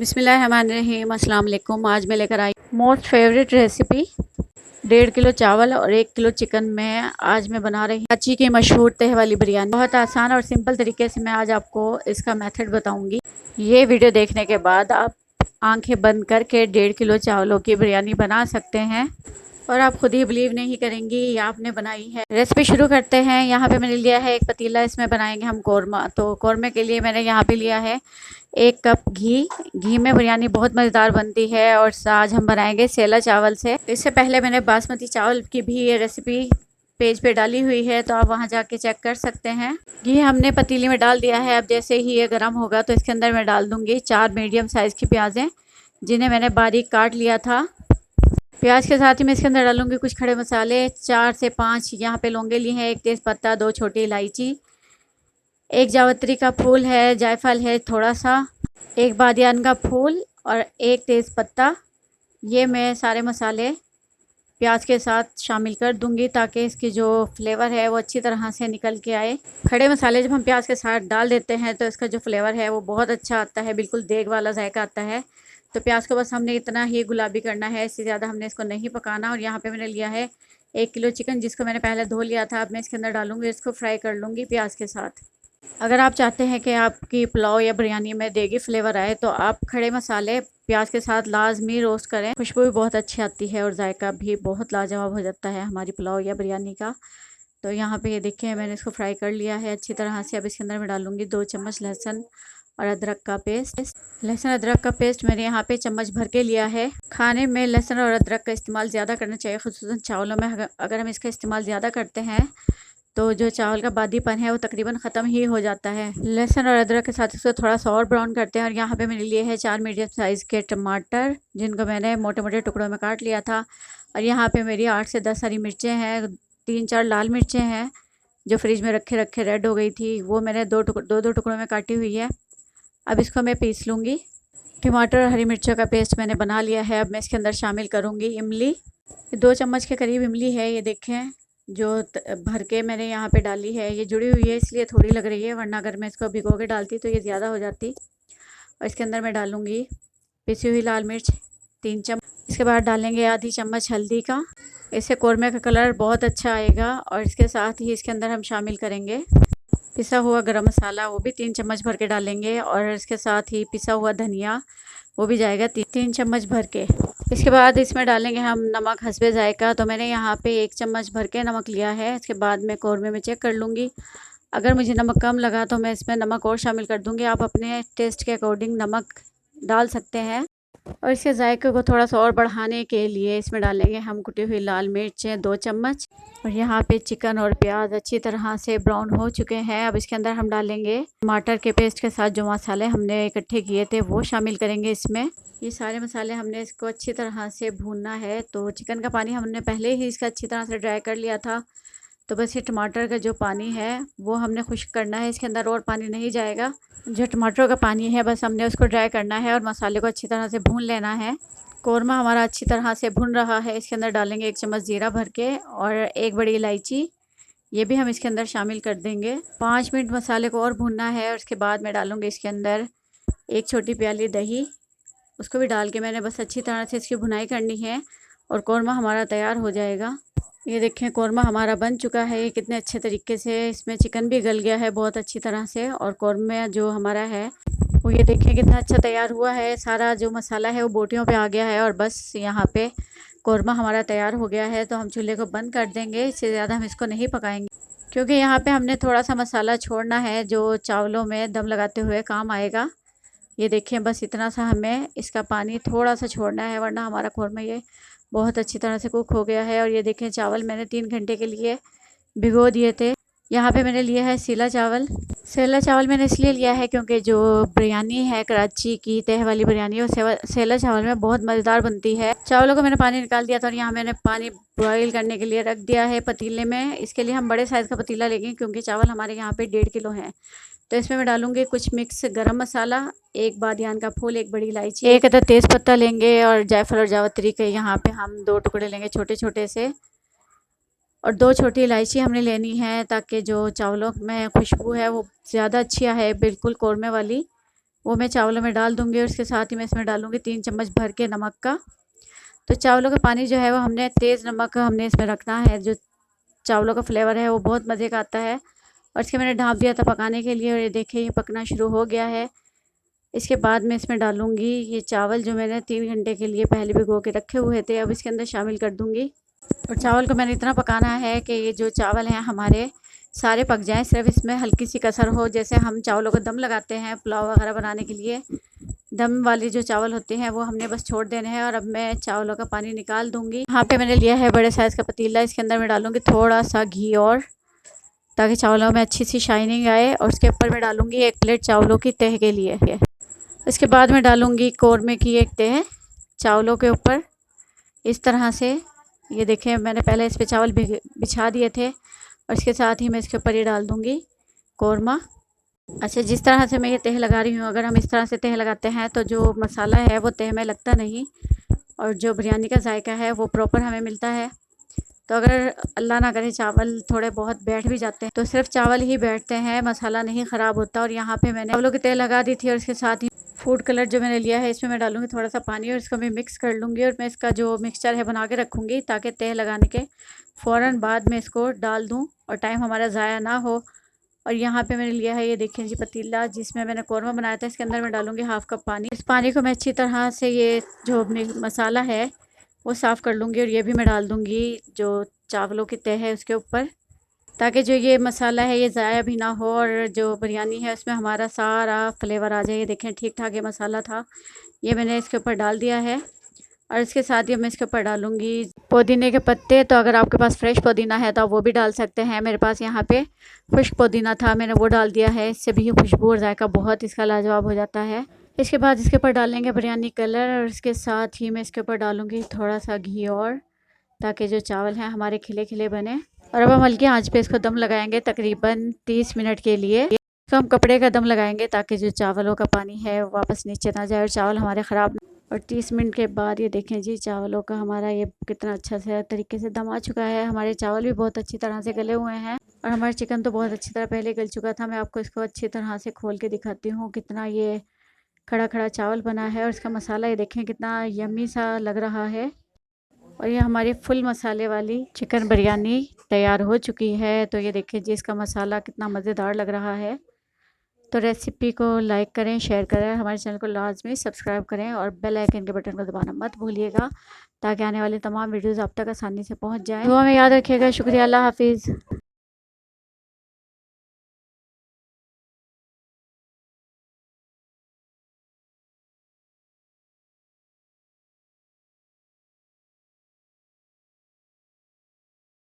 बिस्मिल्लाहिर्रहमानिर्रहीम अस्सलाम वालेकुम। आज मैं लेकर I most favourite recipe 1.5 kilo चावल और 1 किलो चिकन में आज मैं बना रही हूँ कराची की मशहूर तह वाली बिरयानी। बहुत आसान और सिंपल तरीके से मैं आज आपको इसका मेथड बताऊंगी। ये वीडियो देखने के बाद आप आंखें बंद करके 1.5 किलो चावलों की बिरयानी बना सकते हैं और आप खुद ही बिलीव नहीं करेंगी ये आपने बनाई है। रेसिपी शुरू करते हैं। यहाँ पे मैंने लिया है एक पतीला, इसमें बनाएंगे हम कौरमा। तो कौरमे के लिए मैंने यहाँ पे लिया है 1 कप घी। घी में बिरयानी बहुत मज़ेदार बनती है और आज हम बनाएंगे सेला चावल से। इससे पहले मैंने बासमती चावल की भी ये रेसिपी पेज पे डाली हुई है, तो आप वहाँ जाके चेक कर सकते हैं। घी हमने पतीली में डाल दिया है। अब जैसे ही ये गर्म होगा तो इसके अंदर मैं डाल दूँगी 4 मीडियम साइज़ की प्याज़ें, जिन्हें मैंने बारीक काट लिया था। प्याज के साथ ही मैं इसके अंदर डालूंगी कुछ खड़े मसाले, 4 से 5 यहाँ पे लौंगे लिए हैं, 1 तेज़पत्ता, 2 छोटी इलायची, 1 जावित्री का फूल है, जायफल है थोड़ा सा, 1 बादियान का फूल और 1 तेज़पत्ता। ये मैं सारे मसाले प्याज के साथ शामिल कर दूंगी ताकि इसकी जो फ्लेवर है वो अच्छी तरह से निकल के आए। खड़े मसाले जब हम प्याज के साथ डाल देते हैं तो इसका जो फ्लेवर है वो बहुत अच्छा आता है, बिल्कुल देग वाला जायका आता है। तो प्याज को बस हमने इतना ही गुलाबी करना है, इससे ज़्यादा हमने इसको नहीं पकाना। और यहाँ पे मैंने लिया है 1 किलो चिकन, जिसको मैंने पहले धो लिया था। अब मैं इसके अंदर डालूंगी, इसको फ्राई कर लूँगी प्याज के साथ। अगर आप चाहते हैं कि आपकी पुलाव या बिरयानी में देगी फ्लेवर आए तो आप खड़े मसाले प्याज के साथ लाजमी रोस्ट करें। खुशबू भी बहुत अच्छी आती है और जायका भी बहुत लाजवाब हो जाता है हमारी पुलाव या बिरयानी का। तो यहाँ पे ये देखिए मैंने इसको फ्राई कर लिया है अच्छी तरह से। अब इसके अंदर मैं डालूँगी 2 चम्मच लहसुन और अदरक का पेस्ट। लहसुन अदरक का पेस्ट मैंने यहाँ पे चम्मच भर के लिया है। खाने में लहसुन और अदरक का इस्तेमाल ज़्यादा करना चाहिए, ख़ुसूसन चावलों में। अगर हम इसका इस्तेमाल ज़्यादा करते हैं तो जो चावल का बादीपन है वो तकरीबन ख़त्म ही हो जाता है। लहसुन और अदरक के साथ इसको थोड़ा सा और ब्राउन करते हैं। और यहाँ पे मैंने लिए है 4 मीडियम साइज़ के टमाटर, जिनको मैंने मोटे मोटे टुकड़ों में काट लिया था। और यहाँ पे मेरी 8 से 10 हरी मिर्चें हैं, 3-4 लाल मिर्चें हैं जो फ्रिज में रखे रखे रेड हो गई थी, वो मैंने दो दो टुकड़ों में काटी हुई है। अब इसको मैं पीस लूँगी। टमाटर और हरी मिर्चों का पेस्ट मैंने बना लिया है। अब मैं इसके अंदर शामिल करूँगी इमली। 2 चम्मच के करीब इमली है, ये देखें जो भर के मैंने यहाँ पे डाली है। ये जुड़ी हुई है इसलिए थोड़ी लग रही है, वरना अगर मैं इसको भिगो के डालती तो ये ज़्यादा हो जाती। और इसके अंदर मैं डालूँगी पिसी हुई लाल मिर्च 3 चम्मच। इसके बाद डालेंगे आधी चम्मच हल्दी का, इससे कौरमे का कलर बहुत अच्छा आएगा। और इसके साथ ही इसके अंदर हम शामिल करेंगे पिसा हुआ गरम मसाला, वो भी 3 चम्मच भर के डालेंगे। और इसके साथ ही पिसा हुआ धनिया, वो भी जाएगा 3 चम्मच भर के। इसके बाद इसमें डालेंगे हम नमक हस्बे जायका। तो मैंने यहाँ पे 1 चम्मच भर के नमक लिया है। इसके बाद मैं कौरमे में चेक कर लूँगी, अगर मुझे नमक कम लगा तो मैं इसमें नमक और शामिल कर दूँगी। आप अपने टेस्ट के अकॉर्डिंग नमक डाल सकते हैं। और इसके जायके को थोड़ा सा और बढ़ाने के लिए इसमें डालेंगे हम कुटी हुई लाल मिर्चें 2 चम्मच। और यहाँ पे चिकन और प्याज अच्छी तरह से ब्राउन हो चुके हैं। अब इसके अंदर हम डालेंगे टमाटर के पेस्ट के साथ जो मसाले हमने इकट्ठे किए थे वो शामिल करेंगे इसमें। ये सारे मसाले हमने इसको अच्छी तरह से भूनना है। तो चिकन का पानी हमने पहले ही इसका अच्छी तरह से ड्राई कर लिया था, तो बस ये टमाटर का जो पानी है वो हमने खुश्क करना है। इसके अंदर और पानी नहीं जाएगा, जो टमाटर का पानी है बस हमने उसको ड्राई करना है और मसाले को अच्छी तरह से भून लेना है। कौरमा हमारा अच्छी तरह से भुन रहा है। इसके अंदर डालेंगे 1 चम्मच जीरा भर के और 1 बड़ी इलायची, ये भी हम इसके अंदर शामिल कर देंगे। 5 मिनट मसाले को और भूनना है। और उसके बाद मैं डालूँगी इसके अंदर 1 छोटी प्याली दही, उसको भी डाल के मैंने बस अच्छी तरह से इसकी भुनाई करनी है और कौरमा हमारा तैयार हो जाएगा। ये देखें कौरमा हमारा बन चुका है। ये कितने अच्छे तरीके से इसमें चिकन भी गल गया है बहुत अच्छी तरह से, और कौरमा जो हमारा है वो ये देखें कितना अच्छा तैयार हुआ है। सारा जो मसाला है वो बोटियों पे आ गया है और बस यहाँ पे कौरमा हमारा तैयार हो गया है। तो हम चूल्हे को बंद कर देंगे, इससे ज़्यादा हम इसको नहीं पकाएंगे क्योंकि यहाँ पे हमने थोड़ा सा मसाला छोड़ना है जो चावलों में दम लगाते हुए काम आएगा। ये देखिए बस इतना सा हमें इसका पानी थोड़ा सा छोड़ना है, वरना हमारा कौरमा ये बहुत अच्छी तरह से कुक हो गया है। और ये देखें चावल मैंने 3 घंटे के लिए भिगो दिए थे। यहाँ पे मैंने लिया है सीला चावल। सेला चावल मैंने इसलिए लिया है क्योंकि जो बिरयानी है कराची की तह वाली बिरयानी, वो सेला चावल में बहुत मज़ेदार बनती है। चावलों को मैंने पानी निकाल दिया था और यहाँ मैंने पानी बॉईल करने के लिए रख दिया है पतीले में। इसके लिए हम बड़े साइज़ का पतीला लेंगे क्योंकि चावल हमारे यहाँ पे 1.5 किलो हैं। तो इसमें मैं डालूँगी कुछ मिक्स गरम मसाला, 1 बादियान का फूल, 1 बड़ी इलायची, 1 अदद तेज़पत्ता लेंगे और जायफल और जावित्री के यहाँ पे हम 2 टुकड़े लेंगे छोटे छोटे से, और 2 छोटी इलायची हमने लेनी है ताकि जो चावलों में खुशबू है वो ज़्यादा अच्छी है, बिल्कुल कौरमे वाली। वो मैं चावलों में डाल दूँगी और उसके साथ ही मैं इसमें डालूँगी 3 चम्मच भर के नमक का। तो चावलों का पानी जो है वो हमने तेज़ नमक हमने इसमें रखना है, जो चावलों का फ्लेवर है वो बहुत मज़े का आता है। और इसके मैंने ढाँप दिया था पकाने के लिए और ये देखिए ये पकना शुरू हो गया है। इसके बाद मैं इसमें डालूँगी ये चावल जो मैंने 3 घंटे के लिए पहले भिगो के रखे हुए थे, अब इसके अंदर शामिल कर दूँगी। और चावल को मैंने इतना पकाना है कि ये जो चावल हैं हमारे सारे पक जाएँ, सिर्फ़ इसमें हल्की सी कसर हो। जैसे हम चावलों को दम लगाते हैं पुलाव वगैरह बनाने के लिए, दम वाले जो चावल होते हैं वो हमने बस छोड़ देने हैं। और अब मैं चावलों का पानी निकाल दूँगी। यहाँ पे मैंने लिया है बड़े साइज़ का पतीला, इसके अंदर मैं डालूँगी थोड़ा सा घी और, ताकि चावलों में अच्छी सी शाइनिंग आए। और उसके ऊपर मैं डालूँगी 1 प्लेट चावलों की तह के लिए। इसके बाद मैं डालूँगी कौरमे की 1 तह चावलों के ऊपर, इस तरह से। ये देखें मैंने पहले इस पे चावल बिछा दिए थे और इसके साथ ही मैं इसके ऊपर ये डाल दूँगी कौरमा। अच्छा, जिस तरह से मैं ये तह लगा रही हूँ, अगर हम इस तरह से तह लगाते हैं तो जो मसाला है वो तह में लगता नहीं और जो बिरयानी का जायका है वो प्रॉपर हमें मिलता है। तो अगर अल्लाह ना करे चावल थोड़े बहुत बैठ भी जाते हैं तो सिर्फ चावल ही बैठते हैं, मसाला नहीं ख़राब होता। और यहाँ पे मैंने चावलों की तह लगा दी थी और इसके साथ ही फूड कलर जो मैंने लिया है इसमें मैं डालूँगी थोड़ा सा पानी और इसको मैं मिक्स कर लूँगी। और मैं इसका जो मिक्सचर है बना के रखूँगी ताकि तह लगाने के फ़ौरन बाद में इसको डाल दूँ और टाइम हमारा ज़ाया ना हो। और यहाँ पे मैंने लिया है ये देखिए जी पतीला, जिसमें मैंने कौरमा बनाया था, इसके अंदर मैं डालूँगी हाफ़ कप पानी। इस पानी को मैं अच्छी तरह से ये जो मसाला है वो साफ़ कर लूँगी और ये भी मैं डाल दूँगी जो चावलों की तह है उसके ऊपर, ताकि जो ये मसाला है ये ज़ाया भी ना हो और जो बिरयानी है उसमें हमारा सारा फ्लेवर आ जाए। ये देखें ठीक ठाक ये मसाला था, ये मैंने इसके ऊपर डाल दिया है। और इसके साथ ही मैं इसके ऊपर डालूँगी पुदीने के पत्ते। तो अगर आपके पास फ्रेश पुदीना है तो आप वो भी डाल सकते हैं। मेरे पास यहाँ पे खुश्क पुदीना था, मैंने वो डाल दिया है। इससे भी खुशबू और जायका बहुत इसका लाजवाब हो जाता है। इसके बाद इसके ऊपर डालेंगे बिरयानी कलर और इसके साथ ही मैं इसके ऊपर डालूँगी थोड़ा सा घी और, ताकि जो चावल हैं हमारे खिले खिले बने। और अब हम हल्की आंच पे इसको दम लगाएंगे तकरीबन 30 मिनट के लिए। तो हम कपड़े का दम लगाएंगे ताकि जो चावलों का पानी है वापस नीचे ना जाए और चावल हमारे ख़राब। और 30 मिनट के बाद ये देखें जी चावलों का हमारा ये कितना अच्छा से तरीके से दम आ चुका है। हमारे चावल भी बहुत अच्छी तरह से गले हुए हैं और हमारा चिकन तो बहुत अच्छी तरह पहले गल चुका था। मैं आपको इसको अच्छी तरह से खोल के दिखाती हूँ कितना ये खड़ा खड़ा चावल बना है। और इसका मसाला ये देखें कितना यम्मी सा लग रहा है। और ये हमारी फुल मसाले वाली चिकन बिरयानी तैयार हो चुकी है। तो ये देखिए जी इसका मसाला कितना मज़ेदार लग रहा है। तो रेसिपी को लाइक करें, शेयर करें, हमारे चैनल को लाजमी सब्सक्राइब करें और बेल आइकन के बटन को दबाना मत भूलिएगा ताकि आने वाले तमाम वीडियोज़ आप तक आसानी से पहुंच जाएं। दुआ में याद रखिएगा। शुक्रिया, अल्लाह हाफिज़।